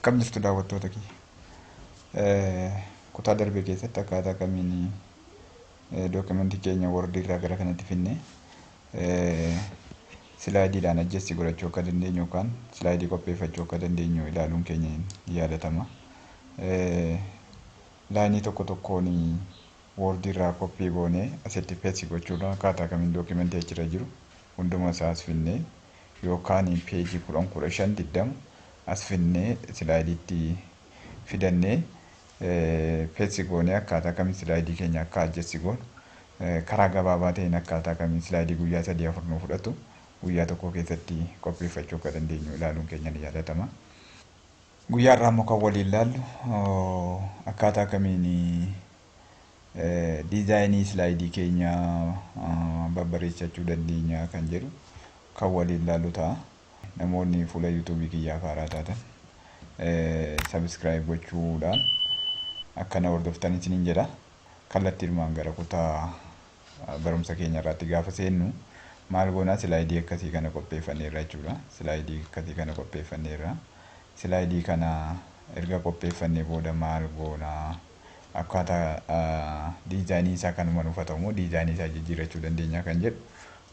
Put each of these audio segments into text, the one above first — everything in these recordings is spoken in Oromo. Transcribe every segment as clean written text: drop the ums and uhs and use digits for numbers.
Akkam jirtu daawwattoota kiyya. Kutaa darbee keessatti akkaataa kamiin dookumentii keenya Word irraa gara kanatti finne silaayidiidhaan ajjeessi godhachuu akka dandeenyu yookaan silaayidii qopheeffachuu akka dandeenyu ilaaluun keenya ni yaadatama. Laayinii tokko tokkoon Word irraa koppii goonee asitti peestii gochuudhaan akkaataa kamiin dookumentii achirra jiru hunduma isaas finnee yookaan peejii 10-15 as finnee silaayidiitti fidannee peestii goonee akkaataa kamiin silaayidii keenya akka ajjeessi goonu karaa gabaabaa ta'een akkaataa kamiin silaayidii guyyaa 3-4 nu fudhatu guyyaa tokko keessatti qopheeffachuu akka dandeenyu ilaaluun keenya ni yaadatama. Guyyaa irraa immoo kan waliin ilaallu akkaataa kamiin diizaayinii silaayidii keenya babbareechachuu dandeenya kan jedhu kan waliin ilaallu ta'a. Namoonni fuula yuutuubii kiyyaa haaraa taatan sabiskiraayib gochuudhaan akkana hordoftan isiniin jedha. Kallattiidhumaan gara kutaa barumsa keenya irratti gaafa seennu maal goonaa silaayidii akkasii kana qopheeffanneerra jechuudha. Silaayidii akkasii kana qopheeffanneerra. Silaayidii kana erga qopheeffannee booda maal goonaa akkaataa diizaayinii isaa kanuma nuuf ta'u moo diizaayinii isaa jijjiirrachuu dandeenya kan jedhu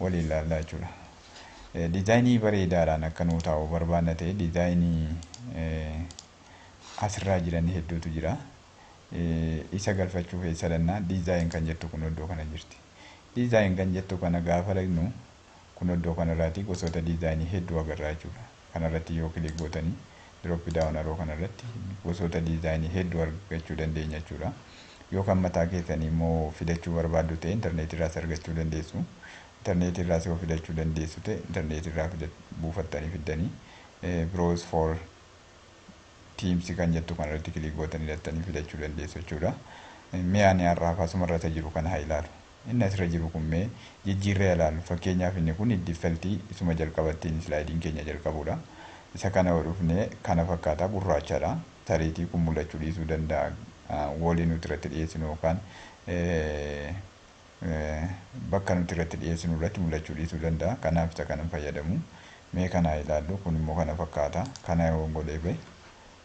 waliin ilaallaa jechuudha. Diizaayinii bareedaadhaan akka nuu ta'u barbaanna ta'e diizaayinii asirraa jiran hedduutu jira. Isa galfachuuf eessadannaa diizaayin kan jettu kun iddoo kana jirti. Diizaayin kan jettu kana gaafa dhaqnu kun iddoo kanarraati gosoota diizaayinii hedduu agarraa jechuudha. Kanarratti yoo kilik gootanii drop down arrow kanarratti gosoota diizaayinii hedduu argachuu dandeenya jechuudha. Yookaan mataa keessanii immoo fidachuu barbaaddu ta'e intarneetirraas argachuu dandeessu. Intarneetirraas yoo fidachuu dandeessu ta'e intarneetirraa buufattanii fiddanii browse for teams kan jettu kanarratti kilik gootanii hidhattanii fidachuu dandeessu jechuudha. Mi'aan har'aaf asumarra jiru kana haa ilaalu. Inni asirra jiru kun mee jijjiirree ilaalu. Fakkeenyaaf inni kun diifaltii isuma jalqabattiin silaayidiin keenya jalqabudha. Isa kana dhufnee kana fakkaata gurraachadha. Tariitii kun mul'achuu dhiisuu danda'a. Woolii nuti irratti dhiyeessinu yookaan bakka nuti irratti dhiyeessinu irratti mul'achuu dhiisuu danda'a. Kanaaf isa kana fayyadamu. Mee kana ilaallu kun immoo kana fakkaata. Kana yoo godhee bee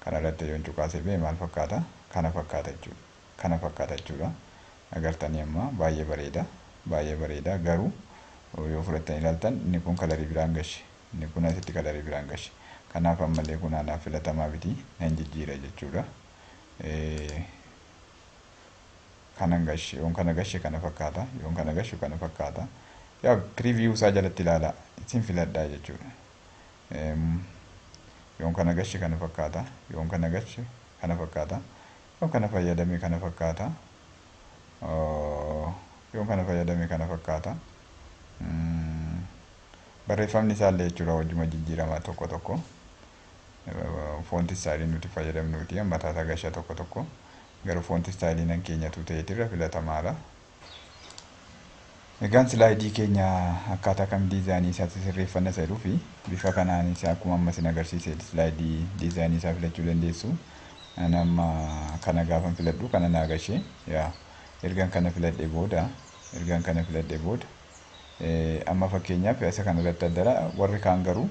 kana irratti yoo cuqaasee bee maal fakkaata? Kana fakkaata jechuudha. Kana fakkaata jechuudha. Agartanii amma baay'ee bareeda. Baay'ee bareeda garuu yoo fudhattanii ilaaltan inni kun kalarii biraan gashi. Inni kun asitti kalarii biraan gashi. Kanaaf ammallee kun anaaf filatamaa biti nan jijjiira jechuudha. Kanan gashi yoon kana gashi kana fakkaata yoon kana gashi kana fakkaata. Yaa preview isaa jalatti ilaala isin filadhaa jechuudha. Yoon kana gashi kana fakkaata yoon kana gashi kana fakkaata yoon kana fayyadame kana fakkaata yoon kana fayyadame kana fakkaata. Barreeffamni isaallee jechuudha wajjuma jijjiiramaa tokko tokko. Foonti istaayilii nuti fayyadamnuuti mataa gashaa tokko tokko garuu foonti istaayilii nan keenyatu ta'eetirra filatamaadha. Egaan silaayidii keenya akkaataa kam diizaayinii isaa sirreeffanna isa jedhuu fi bifa kanaan isaa akkuma amma isin agarsiise silaayidii diizaayinii isaa filachuu dandeessu. Amma kana gaafan filadhu kana naa gashee yaa ergaan kana filadhee booda amma fakkeenyaaf isa kana irratti addara warri kaan garuu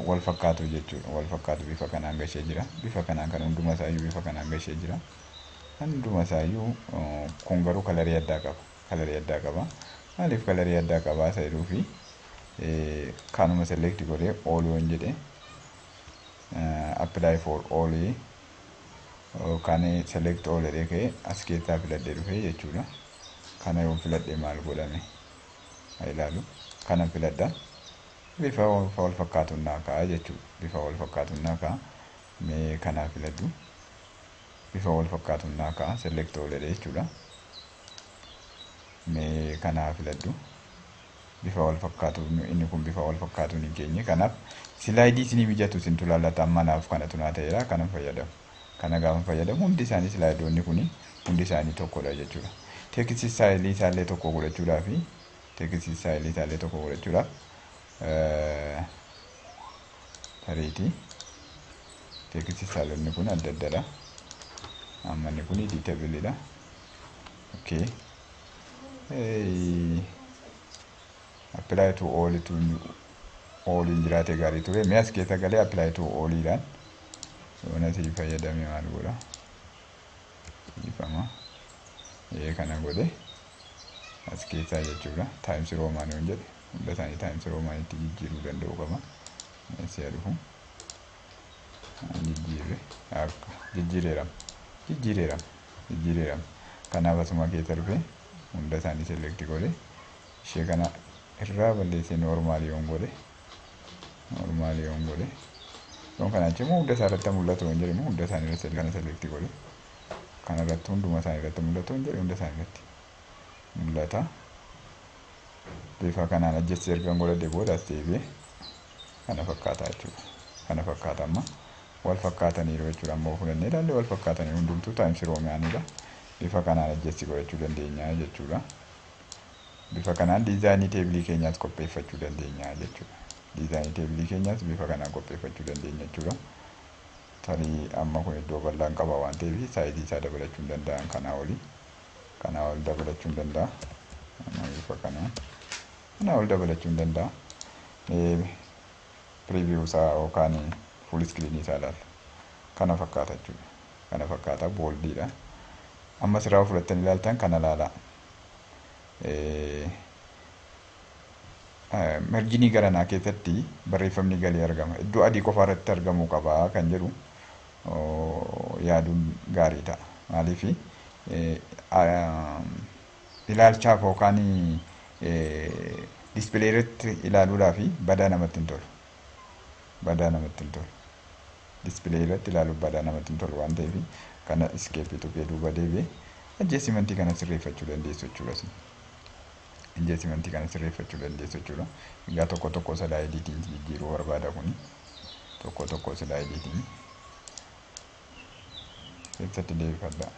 wal fakkaatu jechuudha. Wal fakkaatu bifa kanaan gashee jira. Bifa kanaan kan hunduma isaayyuu bifa kanaan gashee jira. Hunduma isaayyuu kun garuu kalarii addaa qaba. Kalarii addaa qaba. Maaliif kalarii addaa qaba isa jedhuu fi kanuma select godhee all yoon jedhe apply for all kan select all jedhee ka'ee as keessaa filadhee dhufee jechuudha. Kana yoon filadhee maal godhame haa ilaalu. Kana filadha. Bifa wal fakkaatuun naa ka'a jechuudha. Bifa wal fakkaatuun naa ka'a. Mee kanaa filadhu. Bifa wal fakkaatuun naa ka'a. Select all jedhee jechuudha. Mee kanaa filadhu. Bifa wal fakkaatuun inni kun bifa wal fakkaatuun hin keenye. Kanaaf silaayidii isinii mijatu isin tulaallatan manaaf kanatu naa ta'eera. Kanan fayyadamu. Kana gaafa fayyadamu hundi isaanii silaayidoonni kuni hundi isaanii tokkodha jechuudha. Teekstii istaayilii isaallee tokko godhachuudhaaf tariitii teekstii istaayilonni kun adda addadha. Amma inni kun editabilidha. Okay. Apply to all in jiraate gaarii ture. Mee as keessa galee apply to all idhaan Soona sii fayyadamee maal godha ifama kana godhe as keessaa jechuudha. Times Roman yoo jedhe hunda isaanii Times Roman itti jijjiiruu danda'u qaba. Si'a dhufu jijjiireerama. Kanaaf asuma keessa dhufe hunda isaanii select godhe ishee kana irraa balleessee normaal yoon godhe yoon kana achimoo hunda isaa irratti mul'atu yoon jedhamu hunda isaanii irratti kana select godhe kana irratti hunduma isaanii irratti mul'atu yoon jedhe hunda isaanii irratti mul'ata. Bifa kanaan adjust ergan godhadhe booda as deebi'ee kana fakkaata jechuudha. Kana fakkaata amma wal fakkaataniiru jechuudha. Amma fudhannee ilaalle wal fakkaatanii hundumtuu Times Romanidha. Bifa kanaan adjust godhachuu dandeenya jechuudha. Bifa kanaan diizaayinii teebilii keenyaas qopheeffachuu dandeenya jechuudha. Diizaayinii teebilii keenyaas bifa kanaan qopheeffachuu dandeenya jechuudha. Tarii amma kun iddoo bal'aan qaba waan ta'eef saayizii isaa dabalachuu hin danda'an kanaa ol dabalachuu hin danda'a. Amma bifa kanaan ol dabalachuu hin danda'a. Preview isaa yookaan full screen isaa ilaalla. Kana fakkaata jechuudha. Kana fakkaata booldiidha. Amma sirraa fudhattanii ilaaltan kana ilaala. Marginii garanaa keessatti barreeffamni galii argama. Iddoo adii qofa irratti argamuu qaba kan jedhu yaaduun gaarii ta'a. Maaliif ilaalchaaf yookaan dispilay irratti ilaaluudhaaf badaa namatti hin tolu. Dispilay irratti ilaaluuf badaa namatti hin tolu waan ta'eef kana escape tuqee duuba deebi'ee adjustmentii kana sirreeffachuu dandeessu jechuudha. Adjustmentii kana sirreeffachuu dandeessu jechuudha. Egaa tokko slide-tiin jijjiiruu barbaada kuni. Tokko slide-tiin keessatti deebifadha.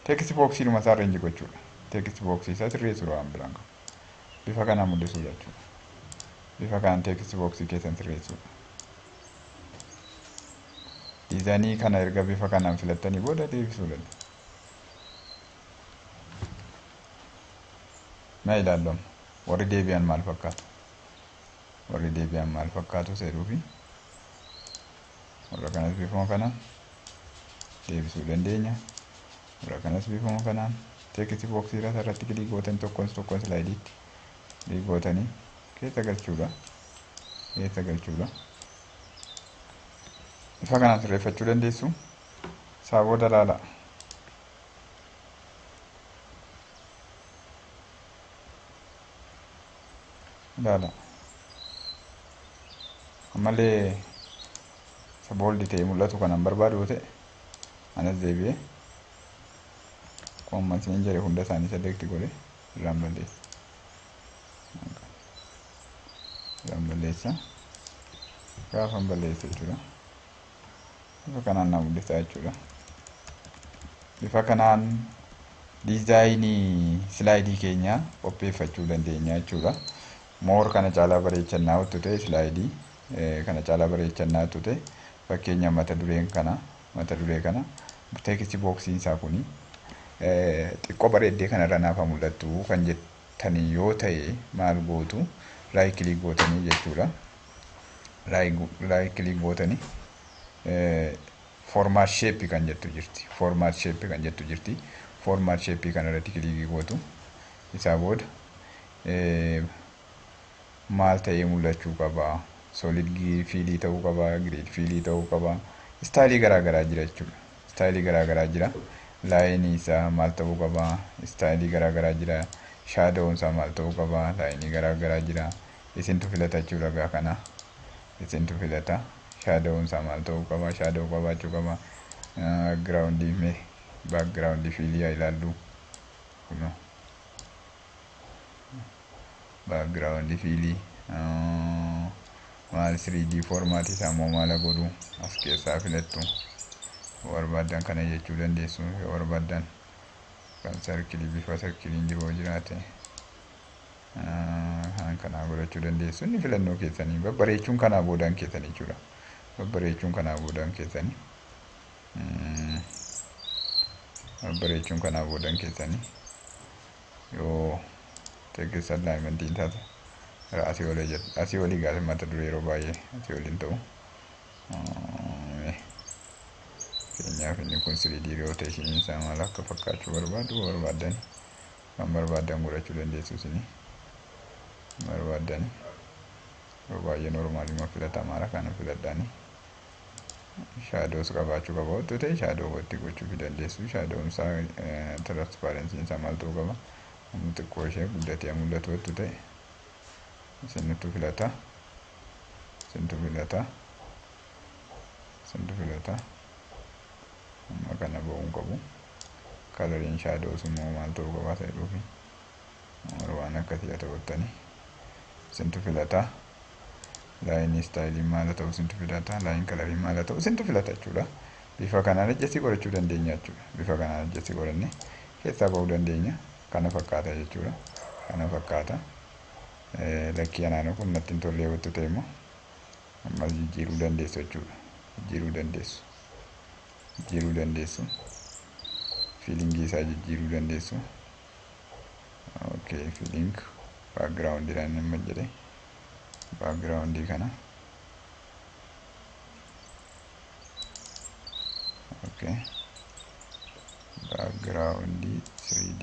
Text boxii dhuma isaa range gochuudha. Text boxii isaa sirreessuudha waan biraan qabu. Bifa kanaan mul'isuu jechuudha. Bifa kanaan text boxii keessan sirreessuudha. Diizaayinii kana erga bifa kanaan filattanii booda deebisuu dandeessu. Mee ilaallu warri deebi'an maal fakkaatu? Warri deebi'an maal fakkaatu seeruufi warra kanas bifuma kanaan deebisuu dandeenya. Warra kanas bifuma kanaan text boxii irratti kilii gootan tokkoon slide-itti kilii gootanii keessa galchuudha. Bifa kanaan sirreeffachuu dandeessu. Isaa booda ilaala. Ammallee booldi ta'ee mul'atu kanan barbaadu yoo ta'e anas deebi'ee akkuma isin jedhe hunda isaanii select godhe irraan balleessa. Gaafan balleessa jechuudha. Bifa kanaan na mul'isa jechuudha. Bifa kanaan diizaayinii slaayidii keenya qopheeffachuu dandeenya jechuudha. Moor kana caalaa bareechannaa uttu ta'e slaayidii kana caalaa bareechannaa uttu ta'e fakkeenya mata duree kana text boxiin isaa kuni xiqqoo bareeddee kanarra naaf mul'attu kan jettanii yoo ta'e maal gootu right click gootanii jechuudha. Right click gootanii format shape kan jettu jirti. Format shape kana irratti click gootu. Isaa booda maal ta'ee mul'achuu qaba? Solid fiilii ta'uu qaba, grid fiilii ta'uu qaba. Istaayilii garaagaraa jira jechuudha. Istaayilii garaagaraa jira. Laayinii isaa maal ta'uu qaba? Istaayilii garaagaraa jira. Shaadoon isaa maal ta'uu qaba? Laayinii garaagaraa jira. Isintu filata jechuudha gaa kana. Isintu filata. Shaadoon isaa maal ta'uu qaba? Shaadoo qabaachuu qaba. Background fiilii ilaallu. Background fiilii maal 3D format isaa moo maal godhu as keessaa filattu. Barbaadan kana jechuu dandeessu. Barbaadan kan sarkilii bifa sarkiliin jiru jiraate kanaa godhachuu dandeessu. Inni filannoo keessanii babbareechuun kanaa boodaan keessanii jechuudha. Babbareechuun kanaa boodaan keessanii yoo text alignmentiin taate asii olii gaafii mata duree yeroo baay'ee asii oliin ta'u Keenyaaf inni kun 3D rotation isaa maal akka fakkaachuu barbaadan kan barbaadan godhachuu dandeessu isin barbaadan baay'ee normaalii filatamaadha kana filadhaani shaadows qabaachuu qaba otoo ta'e shaadoo watti gochuu dandeessu shaadoon isaa transparency isaa maal ta'uu qaba amma xiqqoo ishee guddatee mul'atu otoo ta'e isintu filata amma kana ba'uun qabu coloriin shadows immoo maal ta'uu qaba ta'e dhufi waan akkasii haa ta'uttani isintu filata line style maal ta'u isintu filata line color maal ta'u isintu filata jechuudha bifa kanaan adjustii godhachuu dandeenya jechuudha bifa kanaan adjustii godhanne keessaa ba'uu dandeenya kana fakkaata jechuudha kana fakkaata lakkii anaanoo kun natti hin tolle yoo ta'e immoo amma jijjiiruu dandeessu jechuudha jijjiiruu dandeessu feelingii isaa jijjiiruu dandeessu okay feeling background dhaan nama jedhe background kana okay background 3D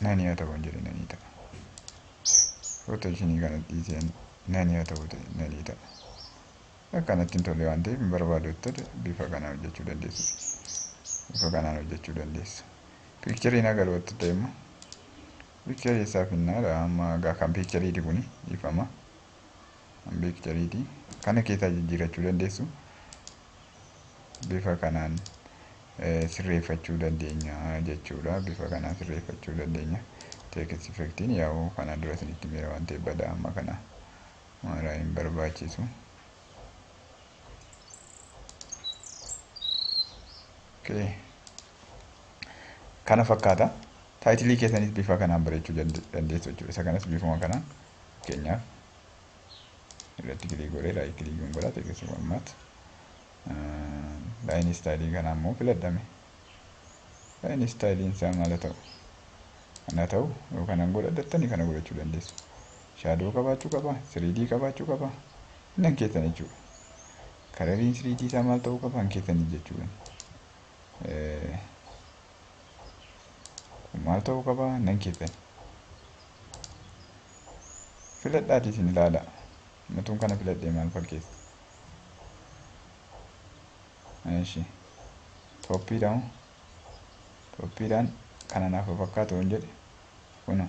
nani haa ta'u jedhe nani ta'a rotationii kana dhiiseen nani haa ta'u nani ta'a akkanatti hin tolle waan ta'eef hin barbaadotti bifa kanaan hojjechuu dandeessu piikchariin agarootti ta'e immoo piikcharii isaa finnaadha amma kan piikchariiti kuni ifama piikchariiti kana keessaa jijjiirachuu dandeessu bifa kanaan sirreeffachuu dandeenya jechuudha bifa kanaan sirreeffachuu dandeenya text effectiin yaa'u kana dura isinitti meera waan ta'eef badaa amma kana maaraa hin barbaachisu okay kana fakkaata taayitilii keessanis bifa kanaan bareechuu dandeessu jechuudha isa kanas bifuma kanaan keenyaaf irratti kilii godhee raayit kilii godhaa teessuma ammaatti line style kana ammoo filadhame line style isaa maal ta'u kana ta'u yookaan godhadhattanii kana godhachuu dandeessu shaadoo qabaachuu qaba 3D qabaachuu qaba nan keessan jechuudha coloriin 3D isaa maal ta'uu qaba han keessanii jechuudha maal ta'uu qaba nan keessan filadhaati isin ilaala matuun kana filadhee maal fakkeessa eeshi tooppiidhaan kana naaf fakkaatu waan jedhe kuna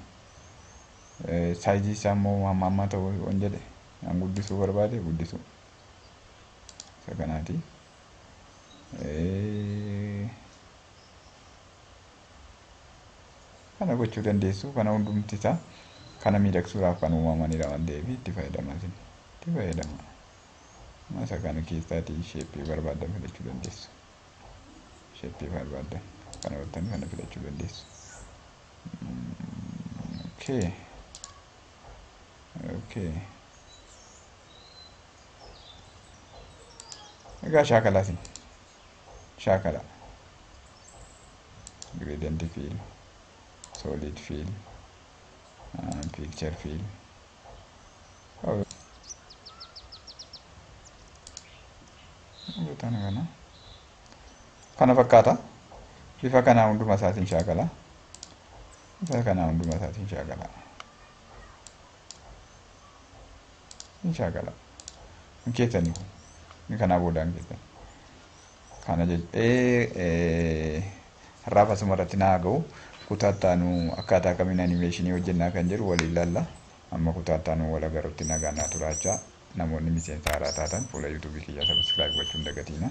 saayizii isaa immoo hamma ta'u waan jedhe an guddisuu barbaade guddisuu isa kanaati kana gochuu dandeessu kana hundumti isaa kana miidhagsuudhaaf kan uumamanidha waan ta'eef itti fayyadama masa kana keessaatii sheeppii barbaadan filachuu dandeessu sheeppii barbaadan kana waliin kana filachuu dandeessu okay egaa shaakala gradient fill solid fill picture fill kana fakkaata bifa kanaa hunduma isaatiin shaakala keessanii kun kanaa boodaan keessan kana har'aaf asuma irratti naa ga'u kutaattaanu akkaataa kamiin animeeshinii hojjennaa kan jedhu waliin ilaalla amma kutaattaanu wal agarruutti nagaa naa turaachaa namoonni miseensa haaraa taatan fuula yuutuubii kiyyaa sabiskiraayib gochuun dagatiina